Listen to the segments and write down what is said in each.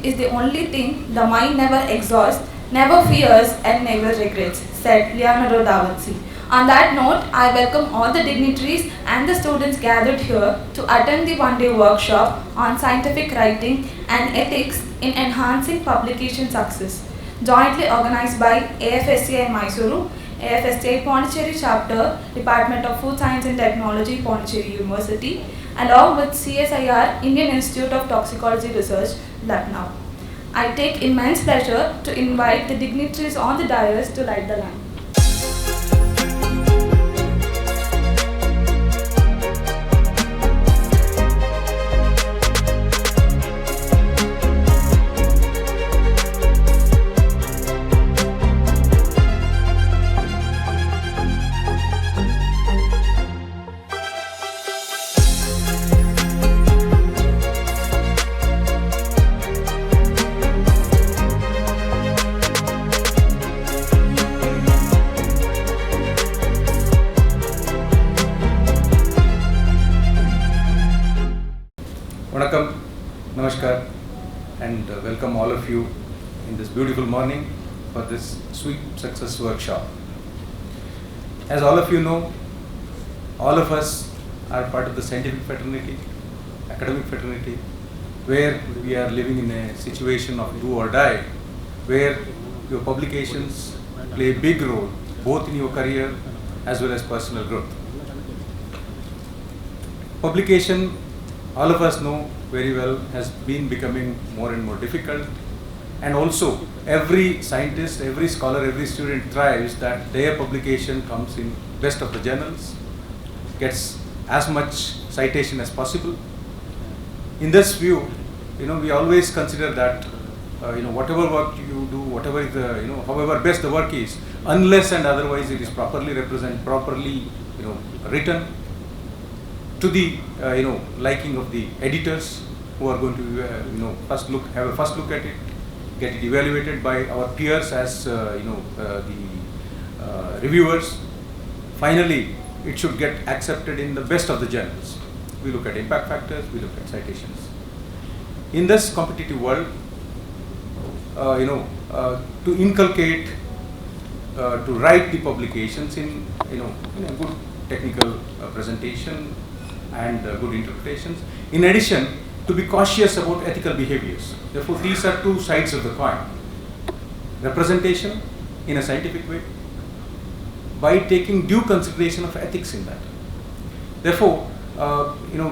is the only thing the mind never exhausts, never fears, and never regrets, said Leonardo da Vinci. On that note, I welcome all the dignitaries and the students gathered here to attend the one-day workshop on scientific writing and ethics in enhancing publication success, jointly organized by AFSCI Mysuru, AFSCI Pondicherry Chapter, Department of Food Science and Technology, Pondicherry University, along with CSIR, Indian Institute of Toxicology Research, Lucknow. I take immense pleasure to invite the dignitaries on the dais to light the lamp. Vanakkam, Namaskar, and welcome all of you in this beautiful morning for this sweet success workshop. As all of you know, all of us are part of the scientific fraternity, academic fraternity, where we are living in a situation of do or die, where your publications play a big role both in your career as well as personal growth. Publication, all of us know very well, has been becoming more and more difficult, and also every scientist, every scholar, every student thrives that their publication comes in best of the journals, gets as much citation as possible. In this view, we always consider that whatever work you do, whatever is the however best the work is, unless and otherwise it is properly written to the liking of the editors, who are going to have a first look at it, get it evaluated by our peers as the reviewers. Finally, it should get accepted in the best of the journals. We look at impact factors, we look at citations. In this competitive world, to inculcate, to write the publications in a good technical presentation and good interpretations. In addition, to be cautious about ethical behaviors. Therefore, these are two sides of the coin. Representation in a scientific way, by taking due consideration of ethics in that. Therefore,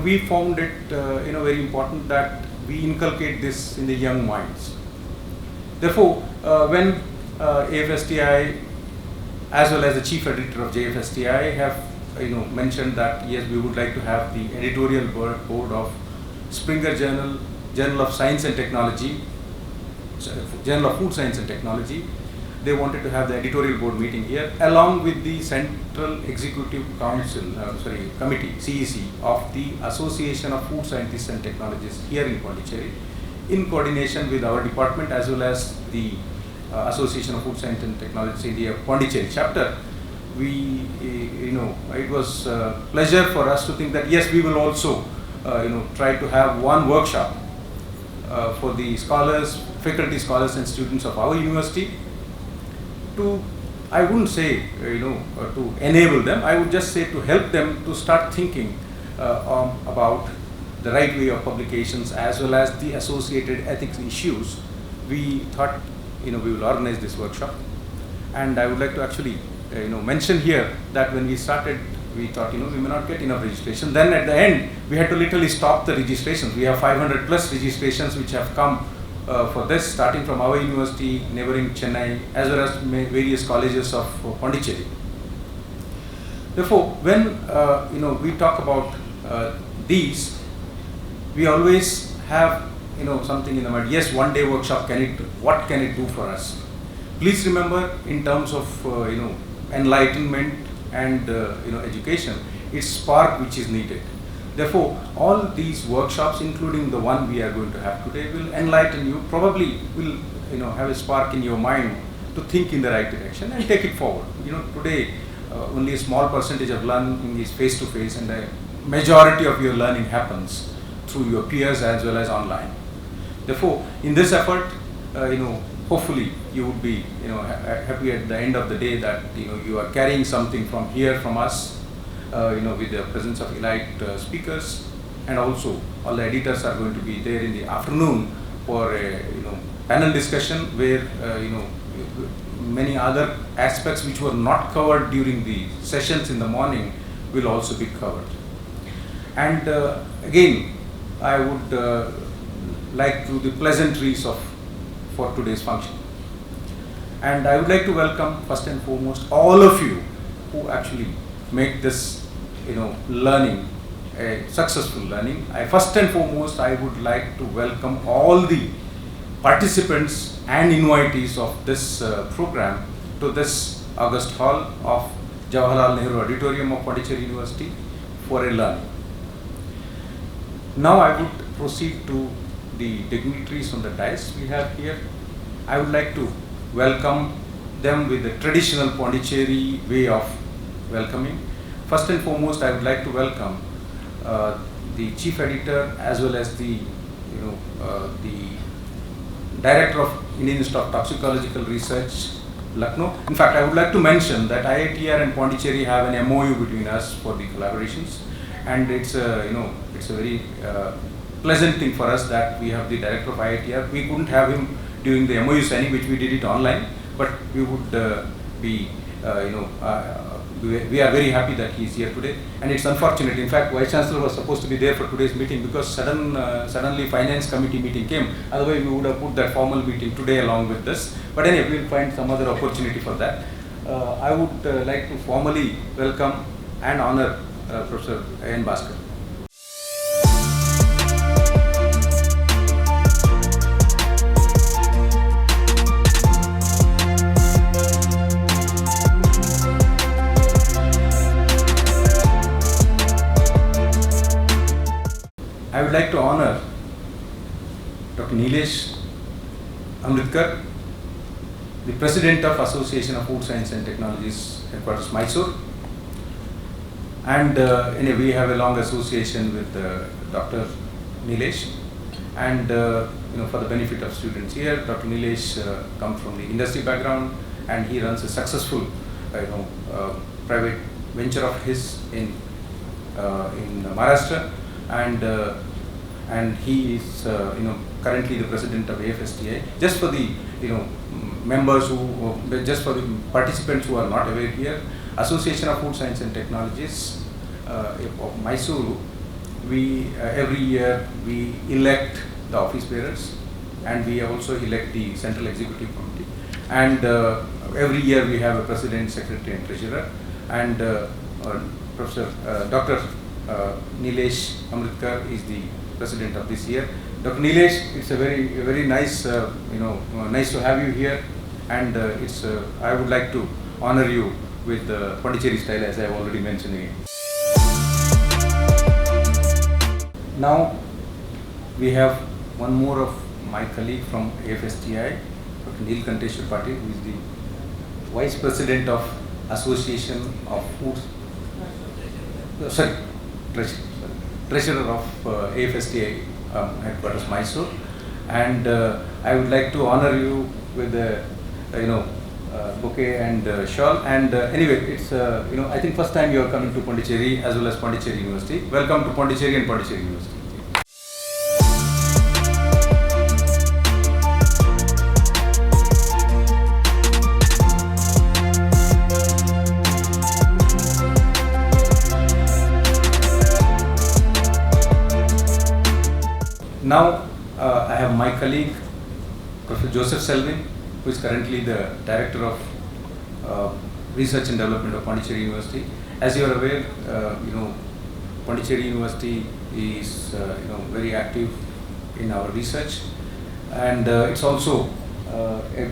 we found it very important that we inculcate this in the young minds. Therefore, when AFSTI as well as the chief editor of JFSTI have mentioned that yes, we would like to have the editorial board of Springer Journal, Journal of Science and Technology, Journal of Food Science and Technology. They wanted to have the editorial board meeting here, along with the Central Executive Committee, CEC, of the Association of Food Scientists and Technologists here in Pondicherry, in coordination with our department as well as the Association of Food Science and Technologists India Pondicherry chapter. It was a pleasure for us to think that yes, we will also try to have one workshop for the scholars, faculty, scholars and students of our university to, I wouldn't say to enable them, I would just say to help them to start thinking about the right way of publications as well as the associated ethics issues. We thought we will organize this workshop, and I would like to actually mention here that when we started, we thought we may not get enough registration. Then at the end, we had to literally stop the registrations. We have 500 plus registrations which have come for this, starting from our university, neighboring Chennai, as well as various colleges of Pondicherry. Therefore, when we talk about these, we always have something in the mind. Yes, one day workshop, what can it do for us? Please remember, in terms of enlightenment and education, it's spark which is needed. Therefore, all these workshops, including the one we are going to have today, will enlighten you, probably will have a spark in your mind to think in the right direction and take it forward. Today only a small percentage of learning is face to face, and the majority of your learning happens through your peers as well as online. Therefore, in this effort, hopefully you would be happy at the end of the day that you are carrying something from here from us, with the presence of elite speakers, and also all the editors are going to be there in the afternoon for a panel discussion where many other aspects which were not covered during the sessions in the morning will also be covered. And again, I would like to the pleasantries for today's function. And I would like to welcome first and foremost all of you who actually make this learning a successful learning. First and foremost, I would like to welcome all the participants and invitees of this program to this August Hall of Jawaharlal Nehru Auditorium of Pondicherry University for a learning. Now I would proceed to the dignitaries on the dais we have here. I would like to welcome them with the traditional Pondicherry way of welcoming. First and foremost, I would like to welcome the chief editor as well as the director of Indian Institute of Toxicological Research, Lucknow. In fact, I would like to mention that IITR and Pondicherry have an MOU between us for the collaborations, and it's a very pleasant thing for us that we have the director of IITR. We couldn't have him during the MOU signing, which we did it online, but we would we are very happy that he is here today. And it's unfortunate, in fact, Vice Chancellor was supposed to be there for today's meeting because suddenly Finance Committee meeting came. Otherwise, we would have put that formal meeting today along with this. But anyway, we will find some other opportunity for that. I would like to formally welcome and honor Professor N. Bhaskar. I would like to honor Dr. Nilesh Amritkar, the President of Association of Food Science and Technologies, headquarters Mysore. And anyway, we have a long association with Dr. Nilesh. And for the benefit of students here, Dr. Nilesh comes from the industry background, and he runs a successful private venture of his in Maharashtra. And he is currently the president of AFSTI. Just for the members just for the participants who are not aware here, Association of Food Science and Technologies of Mysore, we every year we elect the office bearers, and we also elect the Central Executive Committee. And every year we have a president, secretary, and treasurer. And Professor Dr. Nilesh Amritkar is the president of this year. Dr. Nilesh, it's a very nice, nice to have you here, and I would like to honor you with the Pondicherry style, as I have already mentioned again. Now we have one more of my colleague from AFSTI, Dr. Neelkanteshwar Patil, who is the vice president of Association of Foods. Treasurer of AFSTI headquarters Mysore, and I would like to honor you with a bouquet and shawl. And anyway, it's I think first time you are coming to Pondicherry as well as Pondicherry University. Welcome to Pondicherry and Pondicherry University. Now I have my colleague, Professor Joseph Selvin, who is currently the Director of Research and Development of Pondicherry University. As you are aware, Pondicherry University is very active in our research, and it's also a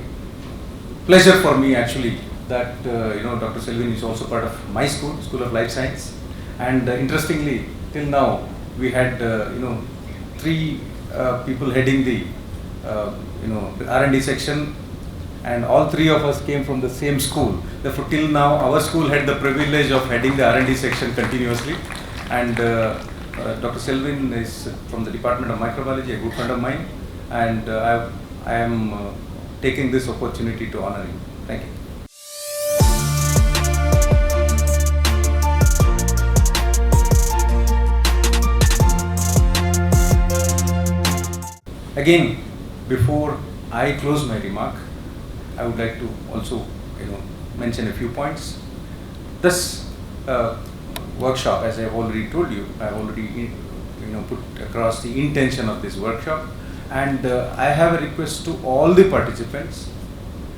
pleasure for me actually that Dr. Selvin is also part of my school, School of Life Science. And interestingly, till now we had three people heading the R&D section, and all three of us came from the same school. Therefore, till now our school had the privilege of heading the R&D section continuously. And Dr. Selvin is from the Department of Microbiology, a good friend of mine, and I am taking this opportunity to honor you. Thank you. Again, before I close my remark, I would like to also, mention a few points. This workshop, as I have already told you, I have already, put across the intention of this workshop, and I have a request to all the participants,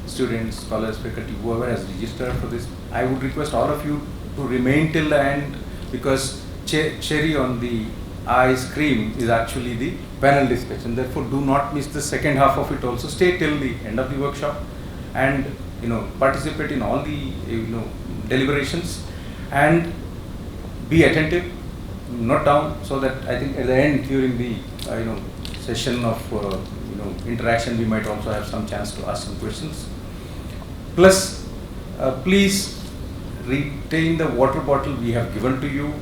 students, scholars, faculty, whoever has registered for this. I would request all of you to remain till the end, because cherry on the ice cream is actually the panel discussion. Therefore, do not miss the second half of it also. Stay till the end of the workshop and participate in all the deliberations, and be attentive, note down, so that I think at the end, during the session of interaction, we might also have some chance to ask some questions. Plus, please retain the water bottle we have given to you,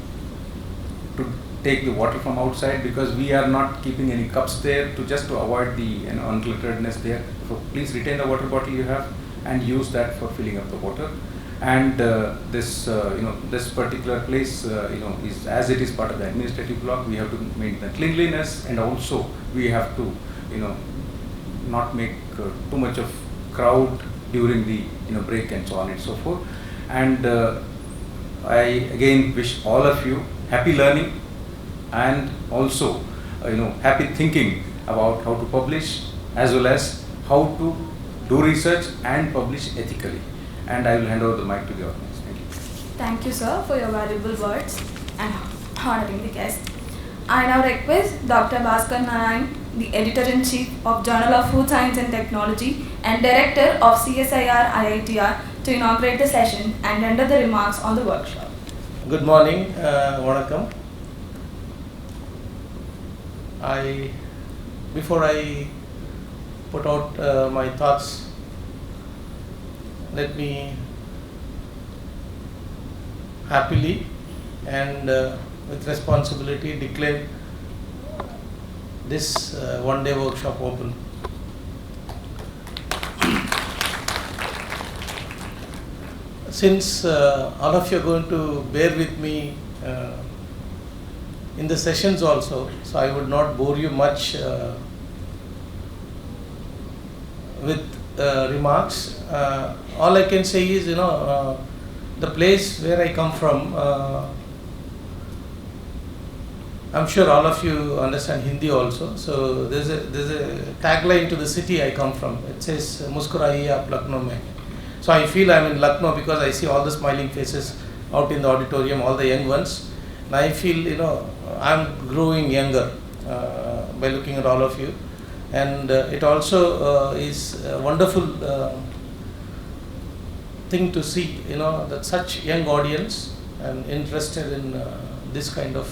to take the water from outside, because we are not keeping any cups there to avoid the unclutteredness there. So please retain the water bottle you have and use that for filling up the water. And this particular place is, as it is part of the administrative block, we have to maintain the cleanliness, and also we have to not make too much of crowd during the break and so on and so forth. And I again wish all of you happy learning, and also happy thinking about how to publish, as well as how to do research and publish ethically. And I will hand over the mic to the audience. Thank you. Thank you, sir, for your valuable words and honoring the guest. I now request Dr. Bhaskar Narayan, the Editor-in-Chief of Journal of Food Science and Technology and Director of CSIR IITR, to inaugurate the session and render the remarks on the workshop. Good morning, Vanakkam. Before I put out my thoughts, let me happily and with responsibility declare this one-day workshop open. Since all of you are going to bear with me in the sessions also, so I would not bore you much with remarks. All I can say is, the place where I come from, I'm sure all of you understand Hindi also. So there's a tagline to the city I come from. It says, "Muskuraiye aap Lucknow mein." So I feel I'm in Lucknow because I see all the smiling faces out in the auditorium, all the young ones. And I feel, I'm growing younger by looking at all of you. And it also is a wonderful thing to see, that such young audience and interested in this kind of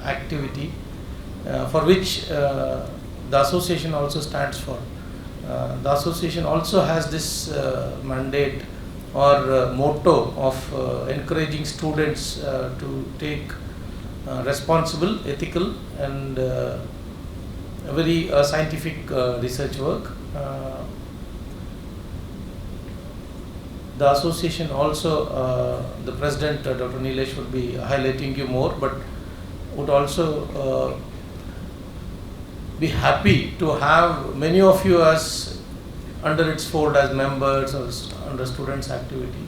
activity, for which the association also stands for. The association also has this mandate or motto of encouraging students to take responsible, ethical, and very scientific research work. The association also, the president, Dr. Nilesh, would be highlighting you more, but would also be happy to have many of you as under its fold as members or under students' activity.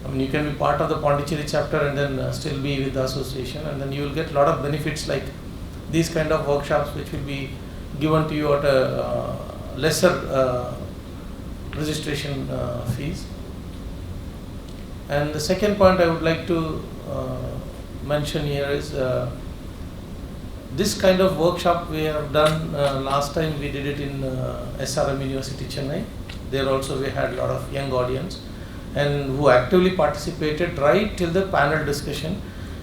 I mean, you can be part of the Pondicherry chapter and then still be with the association, and then you will get a lot of benefits like these kind of workshops, which will be given to you at a lesser registration fees. And the second point I would like to mention here is this kind of workshop we have done last time. We did it in SRM University, Chennai. There also we had a lot of young audience and who actively participated right till the panel discussion,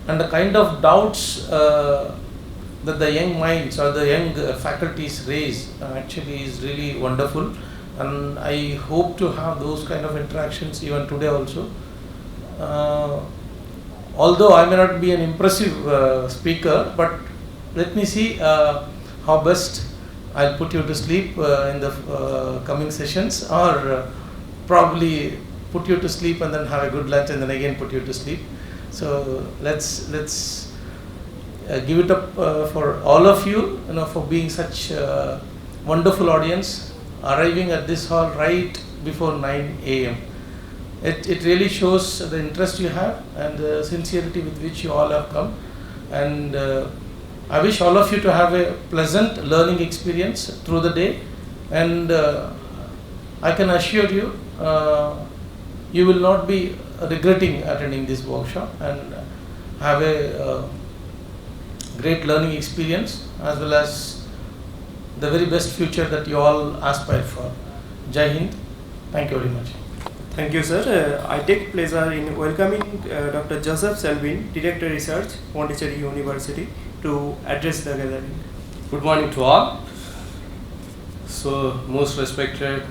and the kind of doubts that the young minds or the young faculties raise actually is really wonderful, and I hope to have those kind of interactions even today also. Although I may not be an impressive speaker, but let me see how best I'll put you to sleep in the coming sessions, or probably put you to sleep and then have a good lunch and then again put you to sleep. So let's give it up for all of you, for being such a wonderful audience, arriving at this hall right before 9 a.m. It really shows the interest you have and the sincerity with which you all have come. And I wish all of you to have a pleasant learning experience through the day. And I can assure you, you will not be regretting attending this workshop, and have a great learning experience as well as the very best future that you all aspire for. Jai Hind. Thank you very much. Thank you, sir. I take pleasure in welcoming Dr. Joseph Selvin, Director Research, Pondicherry University, to address the gathering. Good morning to all. So, most respected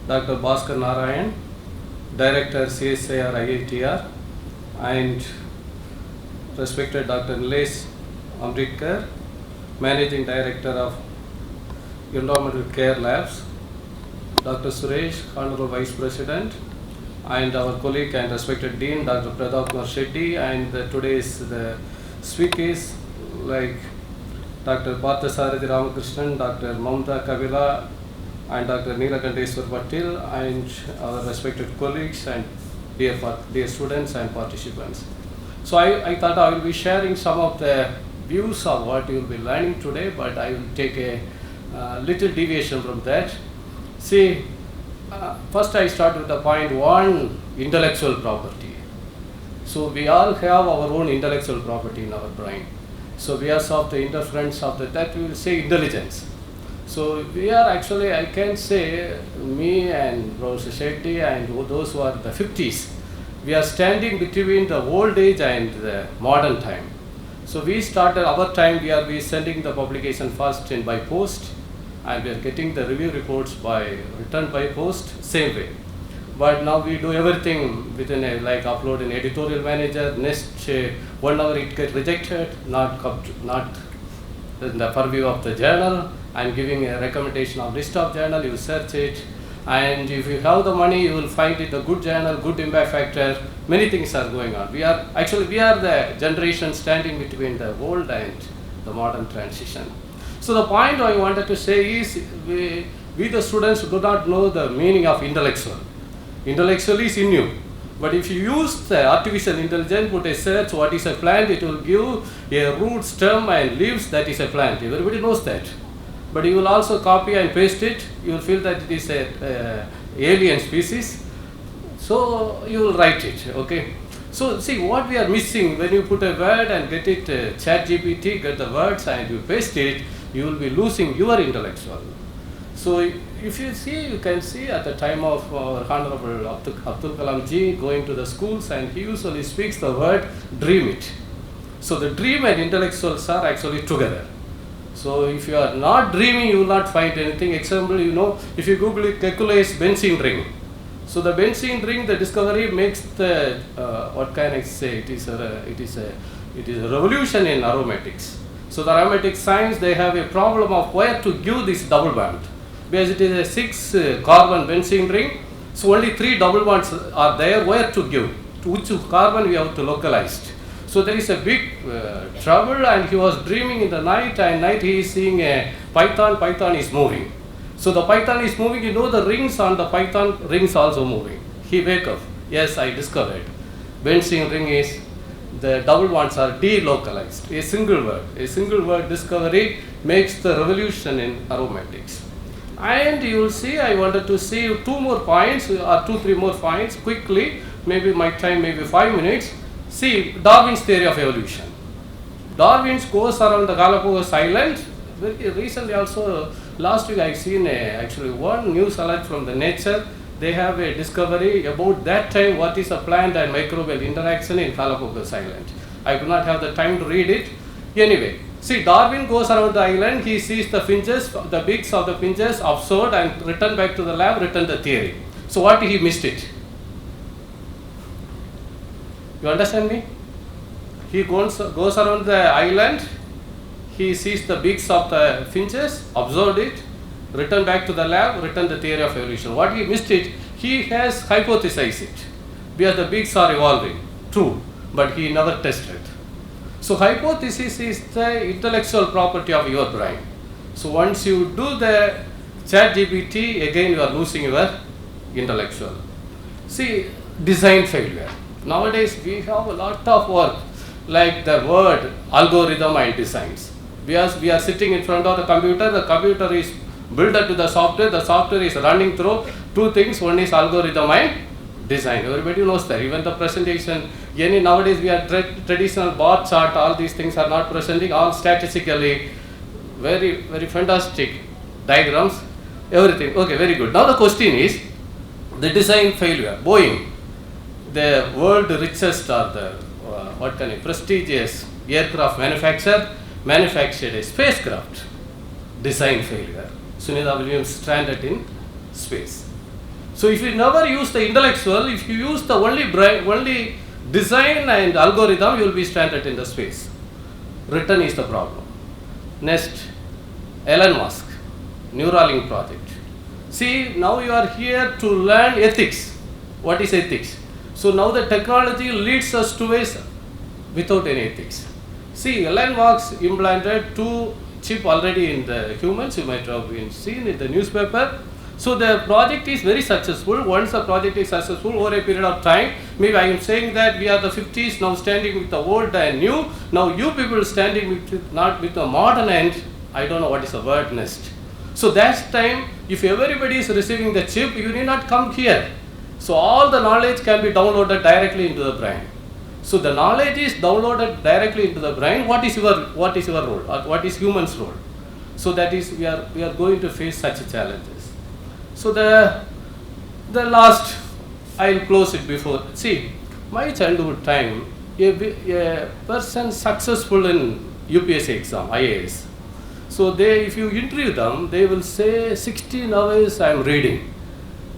Dr. Bhaskar Narayan, Director CSIR IITR, and respected Dr. Nilesh Amritkar, Managing Director of Environmental Care Labs, Dr. Suresh, Honorable Vice President, and our colleague and respected Dean, Dr. Pradap Kumar Shetty, and today's the speakers like Dr. Parthasarathi Ramakrishnan, Dr. Mamta Kavila, and Dr. Neelakanteswar Patil, and our respected colleagues and dear students and participants. So I thought I will be sharing some of the views of what you will be learning today, but I will take a little deviation from that. See, first I start with the point 1, intellectual property. So we all have our own intellectual property in our brain. So we are of the interference of that we will say intelligence. So we are actually, I can say, me and Professor Shetty and those who are in the 50s, we are standing between the old age and the modern time. So we started our time, we are sending the publication first by post, and we are getting the review reports returned by post, same way. But now we do everything within like upload in editorial manager, next 1 hour it gets rejected, not in the purview of the journal. I'm giving a recommendation of list of journal, you search it, and if you have the money, you will find it a good journal, good impact factor, many things are going on. We are the generation standing between the old and the modern transition. So the point I wanted to say is, we the students do not know the meaning of intellectual. Intellectual is in you. But if you use the artificial intelligence, put a search, what is a plant, it will give a root, stem and leaves, that is a plant. Everybody knows that. But you will also copy and paste it, you will feel that it is a alien species. So you will write it, okay. So see what we are missing when you put a word and get it, ChatGPT, get the words and you paste it, you will be losing your intellectual. So if you see, you can see at the time of our Honorable Abdul Kalam ji going to the schools, and he usually speaks the word dream it. So the dream and intellectuals are actually together. So if you are not dreaming, you will not find anything. Example, if you Google it, Kekule's benzene ring. So the benzene ring, the discovery makes the, what can I say, it is a revolution in aromatics. So the aromatic science, they have a problem of where to give this double bond. Because it is a 6 carbon benzene ring, so only 3 double bonds are there, where to give, to which carbon we have to localize. So there is a big trouble, and he was dreaming in the night, and night he is seeing a python is moving. So the python is moving, the rings on the python rings also moving. He wake up, yes, I discovered. Benzene ring is, the double bonds are delocalized, a single word discovery makes the revolution in aromatics. And you will see, I wanted to see 2 more points, or 2-3 more points quickly, maybe my time maybe 5 minutes. See, Darwin's theory of evolution. Darwin goes around the Galapagos Island. Very recently also, last week I seen actually one news alert from the Nature. They have a discovery about that time what is a plant and microbial interaction in Galapagos Island. I do not have the time to read it. Anyway, see, Darwin goes around the island, he sees the finches, the beaks of the finches, observed and returned back to the lab, written the theory. So what he missed it? You understand me? He goes around the island, he sees the beaks of the finches, observed it, returned back to the lab, written the theory of evolution. What he missed it, he has hypothesized it, because the beaks are evolving, true, but he never tested. So hypothesis is the intellectual property of your brain. So once you do the ChatGPT, again you are losing your intellectual. See, design failure. Nowadays we have a lot of work, like the word algorithm and designs. We are sitting in front of the computer is built up to the software is running through two things, one is algorithm and design. Everybody knows that. Even the presentation, nowadays we are traditional bar chart, all these things are not presenting, all statistically, very, very fantastic diagrams, everything. Okay, very good. Now the question is, the design failure. Boeing, the world richest or the prestigious aircraft manufacturer, manufactured a spacecraft. Design failure. Sunita Williams stranded in space. So if you never use the intellectual, if you use the only design and algorithm, you will be stranded in the space. Written is the problem. Next, Elon Musk, Neuralink project. See, now you are here to learn ethics. What is ethics? So now the technology leads us to ways without any ethics. See, Elon Musk implanted 2 chips already in the humans, you might have been seen in the newspaper. So the project is very successful. Once the project is successful over a period of time, maybe I am saying that we are the 50s now standing with the old and new. Now you people standing with not with the modern and I don't know what is the word next. So that time, if everybody is receiving the chip, you need not come here. So all the knowledge can be downloaded directly into the brain. So the knowledge is downloaded directly into the brain. What is your role? Or what is human's role? So that is we are going to face such challenges. So the last, I'll close it before. See, my childhood time, a person successful in UPSC exam, IAS. So if you interview them, they will say 16 hours I am reading.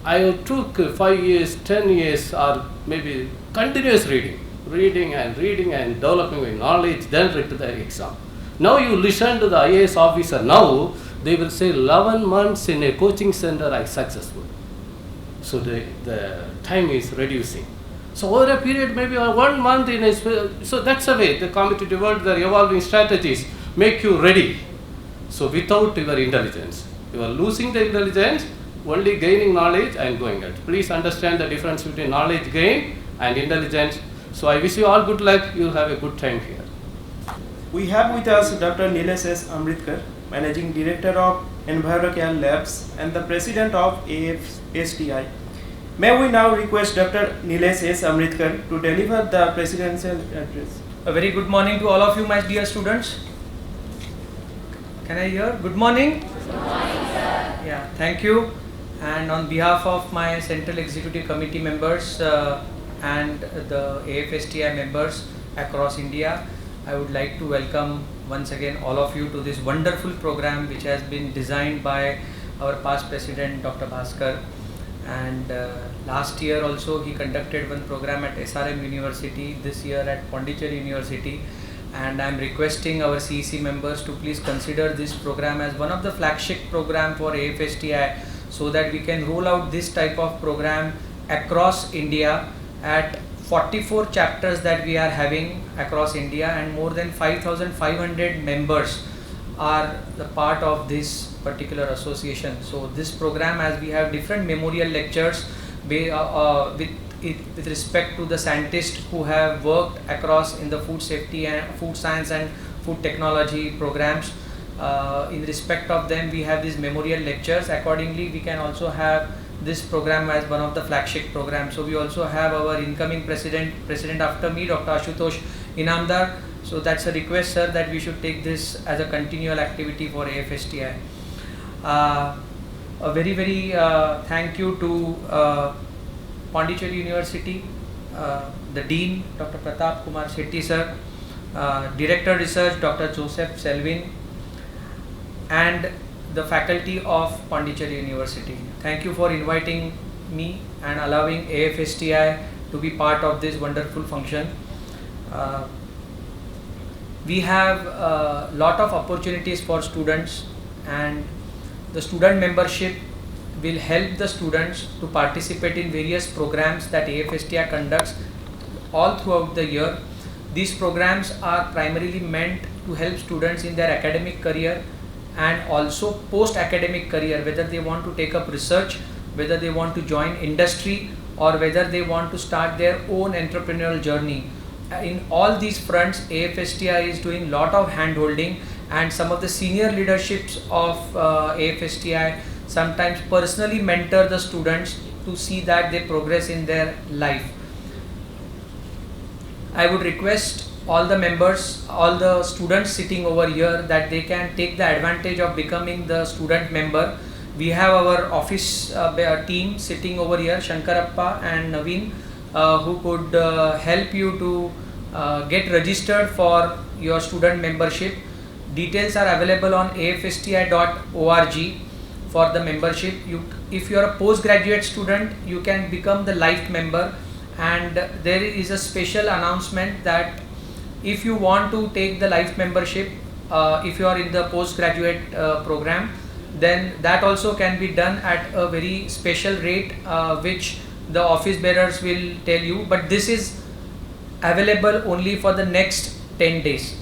I took 5 years, 10 years, or maybe continuous reading and developing my knowledge, then read to the exam. Now you listen to the IAS officer now, they will say 11 months in a coaching center I successful. So the time is reducing. So over a period, maybe 1 month in a, so that's the way the competitive world, the evolving strategies make you ready. So without your intelligence, you are losing the intelligence, only gaining knowledge and going out. Please understand the difference between knowledge gain and intelligence. So I wish you all good luck, you will have a good time here. We have with us Dr. Nilesh S. Amritkar, Managing Director of EnviroCare Labs and the President of AFSTI. May we now request Dr. Nilesh S. Amritkar to deliver the Presidential Address. A very good morning to all of you, my dear students. Can I hear? Good morning. Good morning, sir. Yeah, thank you. And on behalf of my Central Executive Committee members and the AFSTI members across India, I would like to welcome once again all of you to this wonderful program which has been designed by our past President Dr. Bhaskar. And last year also he conducted one program at SRM University, this year at Pondicherry University. And I am requesting our CEC members to please consider this program as one of the flagship program for AFSTI, so that we can roll out this type of program across India at 44 chapters that we are having across India, and more than 5,500 members are the part of this particular association. So this program, as we have different memorial lectures with respect to the scientists who have worked across in the food safety and food science and food technology programs, in respect of them we have these memorial lectures. Accordingly, we can also have this program as one of the flagship programs. So we also have our incoming president after me, Dr. Ashutosh Inamdar. So that's a request, sir, that we should take this as a continual activity for AFSTI. A very, very thank you to Pondicherry University, the Dean, Dr. Pratap Kumar Shetty, sir, Director Research, Dr. Joseph Selvin, and the faculty of Pondicherry University. Thank you for inviting me and allowing AFSTI to be part of this wonderful function. we have a lot of opportunities for students, and the student membership will help the students to participate in various programs that AFSTI conducts all throughout the year. These programs are primarily meant to help students in their academic career and also post-academic career, whether they want to take up research, whether they want to join industry, or whether they want to start their own entrepreneurial journey. In all these fronts, AFSTI is doing lot of hand-holding, and some of the senior leaderships of AFSTI sometimes personally mentor the students to see that they progress in their life. I would request all the members, all the students sitting over here, that they can take the advantage of becoming the student member. We have our office team sitting over here, Shankarappa and Naveen, who could help you to get registered for your student membership. Details are available on afsti.org for the membership. If you are a postgraduate student, you can become the life member, and there is a special announcement that if you want to take the life membership, if you are in the postgraduate program, then that also can be done at a very special rate, which the office bearers will tell you, but this is available only for the next 10 days.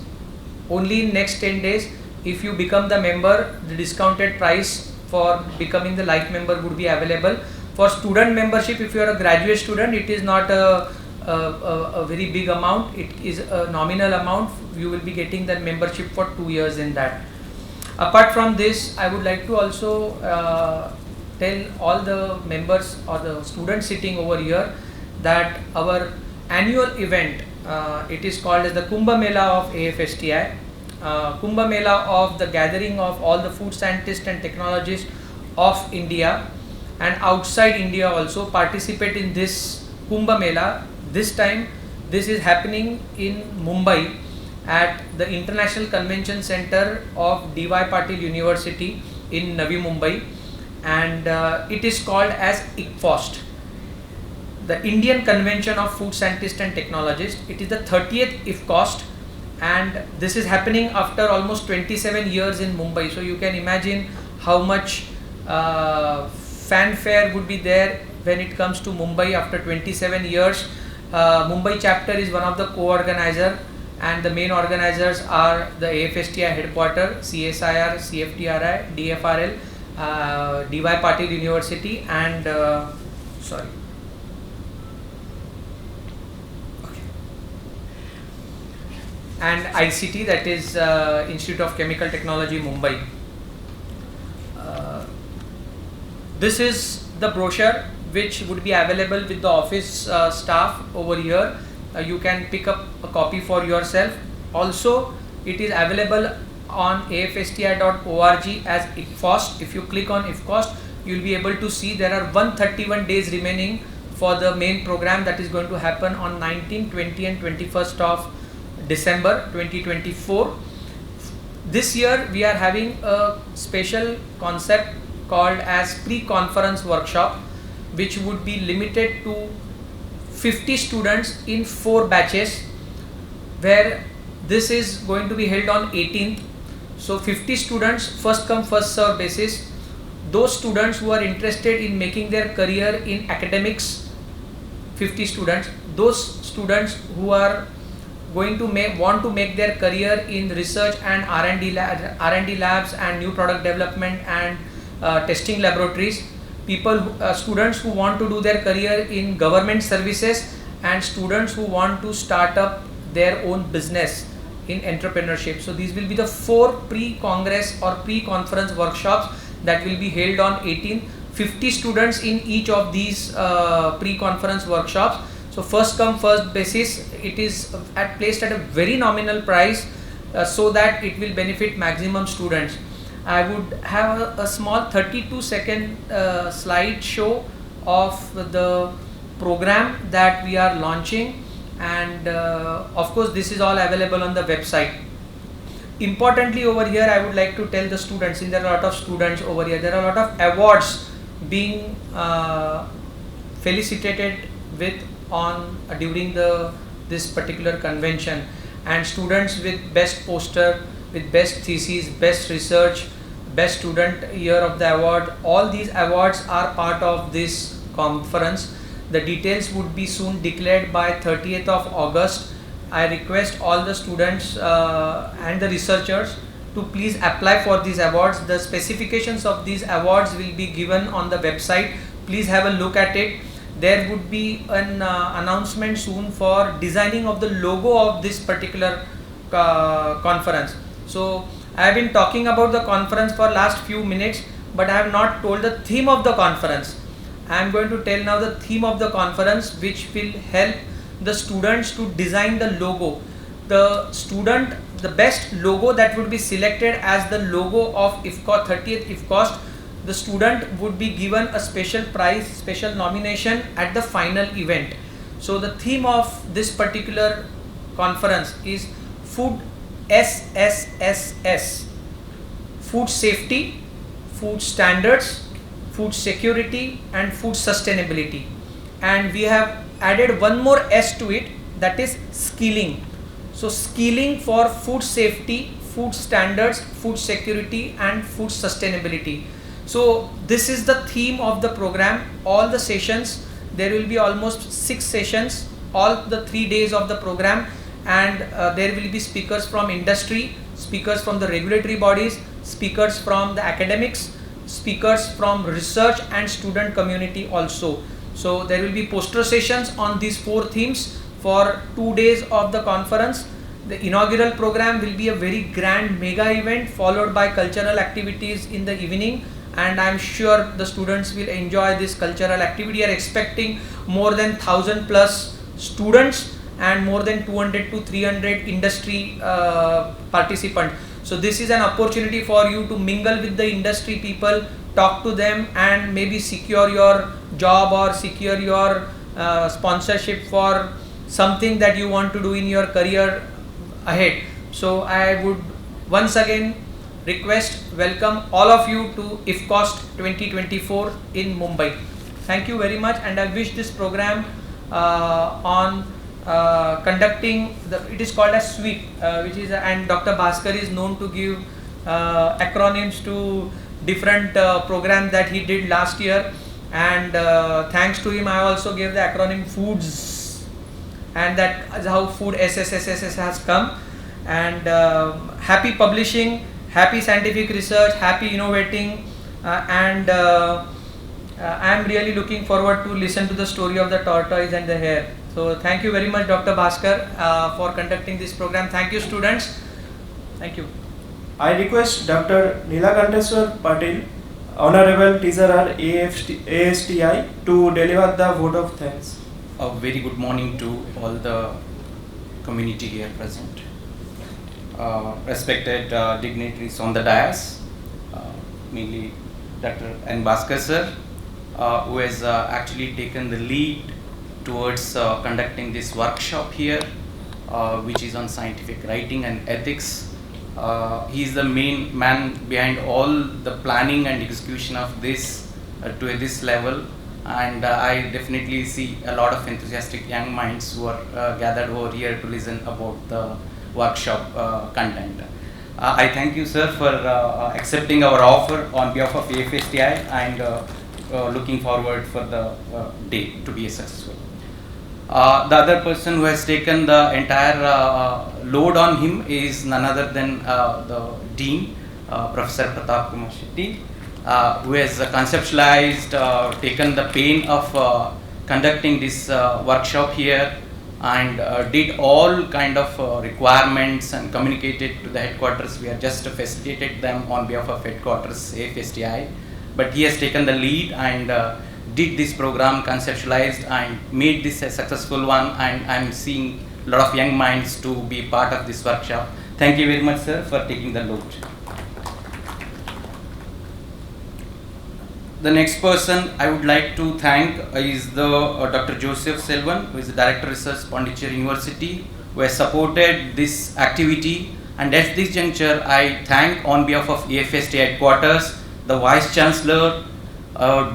Only next 10 days, if you become the member, the discounted price for becoming the life member would be available. For student membership, if you are a graduate student, it is not a very big amount, it is a nominal amount. You will be getting that membership for 2 years in that. Apart from this, I would like to also tell all the members or the students sitting over here that our annual event, it is called as the Kumbh Mela of AFSTI. Kumbh Mela of the gathering of all the food scientists and technologists of India and outside India also participate in this Kumbh Mela. This time this is happening in Mumbai at the International Convention Center of D.Y. Patil University in Navi Mumbai, and it is called as ICFOST, the Indian Convention of Food Scientists and Technologists. It is the 30th IFCOST, and this is happening after almost 27 years in Mumbai. So you can imagine how much fanfare would be there when it comes to Mumbai after 27 years. Mumbai chapter is one of the co-organizers, and the main organizers are the AFSTI headquarter, CSIR, CFTRI, DFRL, D.Y. Patil University, and and ICT, that is Institute of Chemical Technology, Mumbai. This is the brochure which would be available with the office staff over here. You can pick up a copy for yourself. Also, it is available on afsti.org as IFCOST. If you click on IFCOST, you will be able to see there are 131 days remaining for the main program that is going to happen on 19, 20 and 21st of December 2024. This year we are having a special concept called as pre-conference workshop, which would be limited to 50 students in 4 batches, where this is going to be held on 18th. So 50 students, first come first serve basis. Those students who are interested in making their career in academics, 50 students. Those students who are going to want to make their career in research and R&D labs and new product development and testing laboratories. Students who want to do their career in government services, and students who want to start up their own business in entrepreneurship. So these will be the 4 pre-congress or pre-conference workshops that will be held on 18th. 50 students in each of these pre-conference workshops. So first come first basis, it is placed at a very nominal price so that it will benefit maximum students. I would have a small 32-second slide show of the program that we are launching, and of course this is all available on the website. Importantly over here, I would like to tell the students, since there are a lot of students over here, there are a lot of awards being felicitated with during this particular convention, and students with best poster, with best thesis, best research, best student year of the award. All these awards are part of this conference. The details would be soon declared by 30th of August. I request all the students and the researchers to please apply for these awards. The specifications of these awards will be given on the website. Please have a look at it. There would be an announcement soon for designing of the logo of this particular conference. So I have been talking about the conference for last few minutes, but I have not told the theme of the conference. I am going to tell now the theme of the conference, which will help the students to design the logo. The best logo that would be selected as the logo of 30th IFCOST, the student would be given a special prize, special nomination at the final event. So the theme of this particular conference is Food SSSS, Food Safety, Food Standards, Food Security and Food Sustainability. And we have added one more S to it, that is skilling. So skilling for food safety, food standards, food security and food sustainability. So this is the theme of the program. All the sessions, there will be almost 6 sessions, all the 3 days of the program, and there will be speakers from industry, speakers from the regulatory bodies, speakers from the academics, speakers from research and student community also. So there will be poster sessions on these 4 themes for 2 days of the conference. The inaugural program will be a very grand mega event followed by cultural activities in the evening, and I am sure the students will enjoy this cultural activity. We are expecting more than 1000 plus students and more than 200 to 300 industry participants. So this is an opportunity for you to mingle with the industry people, talk to them and maybe secure your job or secure your sponsorship for something that you want to do in your career ahead. So I would once again welcome all of you to IFCOST 2024 in Mumbai. Thank you very much, and I wish this program on conducting it is called as SWEET, which is and Dr. Bhaskar is known to give acronyms to different programs that he did last year, and thanks to him I also gave the acronym FOODS, and that is how Food SSSS has come. And happy publishing, happy scientific research, happy innovating, and I am really looking forward to listen to the story of the tortoise and the hare. So thank you very much, Dr. Bhaskar, for conducting this program. Thank you, students. Thank you. I request Dr. Nilakanteswar Patil, Honorable Treasurer ASTI, to deliver the vote of thanks. A very good morning to all the community here present. Respected dignitaries on the dais, mainly Dr. N. Bhaskar sir, who has actually taken the lead towards conducting this workshop here, which is on scientific writing and ethics. He is the main man behind all the planning and execution of this to this level, and I definitely see a lot of enthusiastic young minds who are gathered over here to listen about the workshop content. I thank you, sir, for accepting our offer on behalf of AFSTI, and looking forward for the day to be successful. The other person who has taken the entire load on him is none other than the Dean, Professor Pratap Kumar Shetty, who has conceptualized, taken the pain of conducting this workshop here, and did all kind of requirements and communicated to the headquarters. We have just facilitated them on behalf of headquarters AFSTI, but he has taken the lead and did this program, conceptualized and made this a successful one, and I am seeing a lot of young minds to be part of this workshop. Thank you very much, sir, for taking the load. The next person I would like to thank is the Dr. Joseph Selvan, who is the Director of Research, Pondicherry University, who has supported this activity. And at this juncture, I thank on behalf of AFST headquarters, the Vice Chancellor,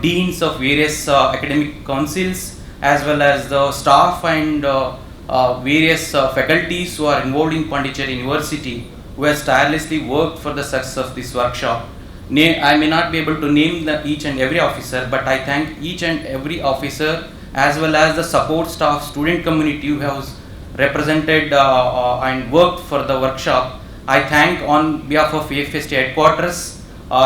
Deans of various academic councils, as well as the staff and various faculties who are involved in Pondicherry University, who has tirelessly worked for the success of this workshop. I may not be able to name each and every officer, but I thank each and every officer as well as the support staff, student community who has represented and worked for the workshop. I thank on behalf of AFST headquarters.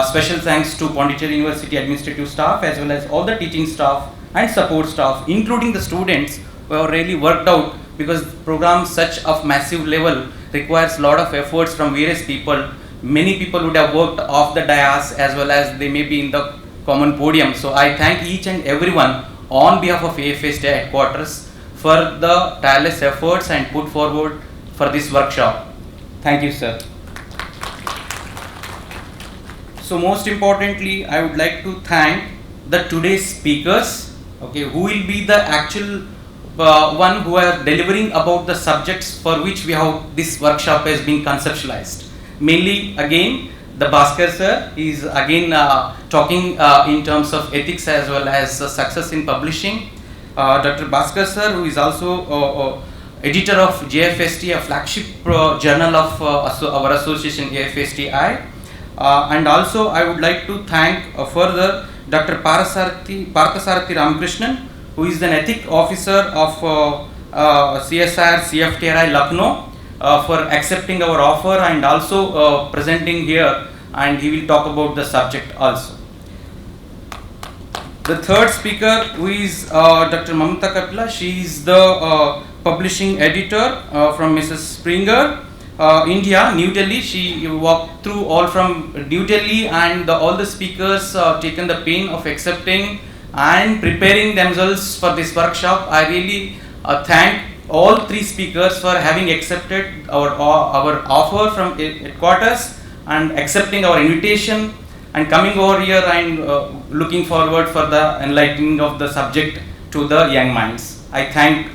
Special thanks to Pondicherry University administrative staff as well as all the teaching staff and support staff, including the students who have really worked out, because programs such of massive level requires a lot of efforts from various people. Many people would have worked off the dais as well as they may be in the common podium. So I thank each and everyone on behalf of AFST headquarters for the tireless efforts and put forward for this workshop. Thank you, sir. So most importantly, I would like to thank the today's speakers, okay, who will be the actual one who are delivering about the subjects for which we have this workshop has been conceptualized. Mainly again, the Bhaskar sir is again talking in terms of ethics as well as success in publishing. Dr. Bhaskar sir, who is also editor of JFST, a flagship journal of our association AFSTI. And also I would like to thank further Dr. Parthasarathi Ramakrishnan, who is an ethics officer of CSR CFTRI Lucknow, for accepting our offer and also presenting here, and he will talk about the subject also. The third speaker, who is Dr. Mamta Kapila, she is the publishing editor from Mrs. Springer, India, New Delhi. She walked through all from New Delhi, and all the speakers taken the pain of accepting and preparing themselves for this workshop. I really thank all three speakers for having accepted our offer from headquarters and accepting our invitation and coming over here and looking forward for the enlightening of the subject to the young minds. I thank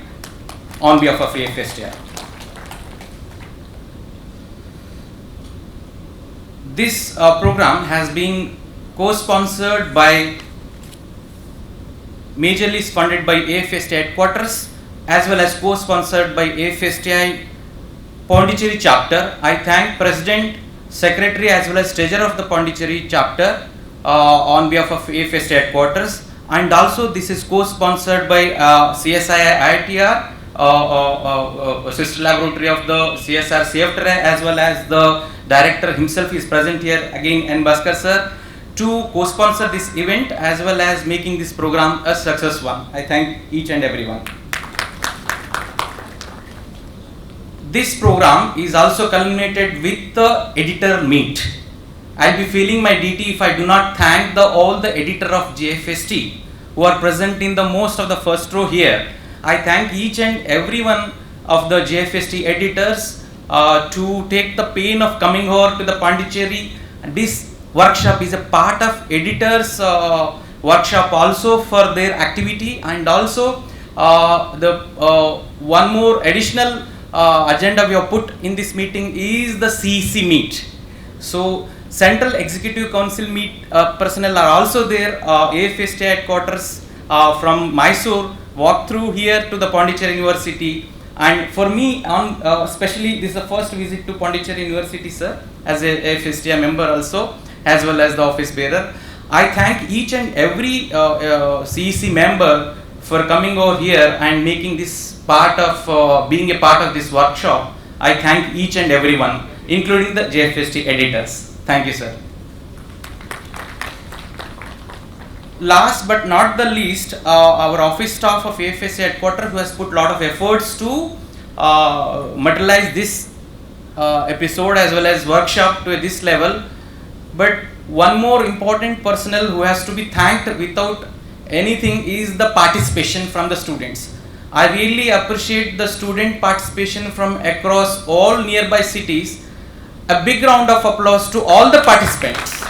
on behalf of AFSTI. This program has been co-sponsored by, majorly funded by AFSTI headquarters as well as co-sponsored by AFSTI Pondicherry chapter. I thank President, Secretary as well as Treasurer of the Pondicherry chapter on behalf of AFSTI headquarters, and also this is co-sponsored by CSI IITR, sister laboratory of the CSR CFTRI, as well as the director himself is present here again, N. Bhaskar sir, to co-sponsor this event as well as making this program a success one. I thank each and everyone. This program is also culminated with the editor meet. I'll be feeling my duty if I do not thank all the editor of JFST who are present in the most of the first row here. I thank each and every one of the JFST editors to take the pain of coming over to the Pondicherry. This workshop is a part of editors workshop also for their activity, and also one more additional agenda we have put in this meeting is the CEC meet. So Central Executive Council meet personnel are also there. AFST headquarters from Mysore walk through here to the Pondicherry University, and for me especially this is the first visit to Pondicherry University, sir, as a AFSTI member also as well as the office bearer. I thank each and every CEC member for coming over here and making this part of being a part of this workshop. I thank each and everyone, including the JFST editors. Thank you, sir. Last but not the least, our office staff of AFST headquarters, who has put a lot of efforts to materialize this episode as well as workshop to this level. But one more important personnel who has to be thanked without anything is the participation from the students. I really appreciate the student participation from across all nearby cities. A big round of applause to all the participants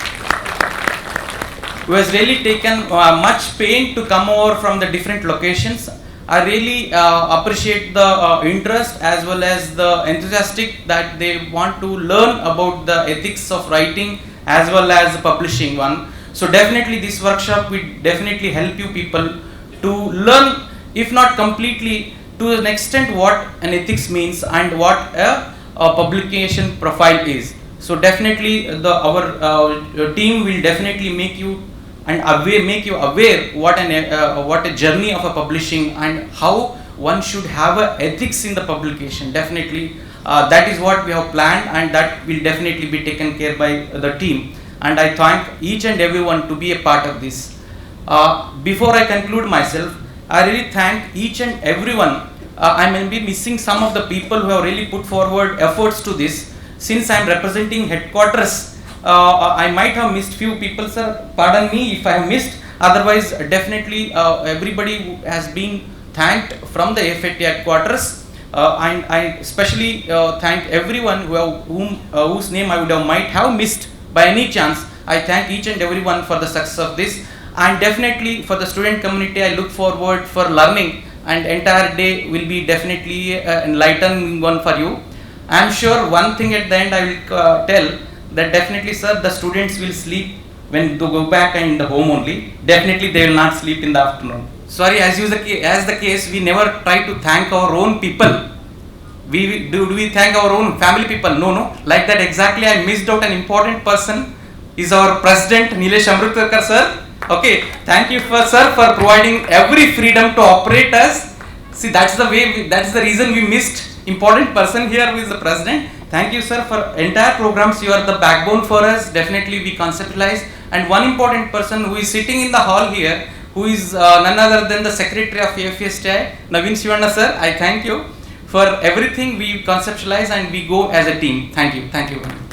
who has really taken much pain to come over from the different locations. I really appreciate the interest as well as the enthusiastic that they want to learn about the ethics of writing as well as the publishing one. So definitely this workshop will definitely help you people to learn, if not completely, to an extent what an ethics means and what a publication profile is. So definitely our team will definitely make you aware what a journey of a publishing and how one should have a ethics in the publication. Definitely that is what we have planned, and that will definitely be taken care by the team, and I thank each and everyone to be a part of this. Before I conclude myself, I really thank each and everyone. I may be missing some of the people who have really put forward efforts to this. Since I am representing headquarters, I might have missed few people, sir. Pardon me if I have missed. Otherwise, definitely everybody has been thanked from the AFAT headquarters. And I especially thank everyone whose name I might have missed by any chance. I thank each and everyone for the success of this. And definitely for the student community, I look forward for learning, and entire day will be definitely enlightening one for you. I am sure one thing at the end I will tell, that definitely, sir, the students will sleep when they go back and the home only. Definitely they will not sleep in the afternoon. Sorry, as the case, we never try to thank our own people. Do we thank our own family people? No. Like that exactly, I missed out an important person. Is our President Nilesh Amritkar, sir. Okay, thank you sir for providing every freedom to operate us. See, that's the way. That's the reason we missed important person here, who is the President. Thank you, sir, for entire programs. You are the backbone for us. Definitely we conceptualize. And one important person who is sitting in the hall here, who is none other than the Secretary of AFSTI, Naveen Shivanna, sir. I thank you for everything we conceptualize and we go as a team. Thank you. Thank you.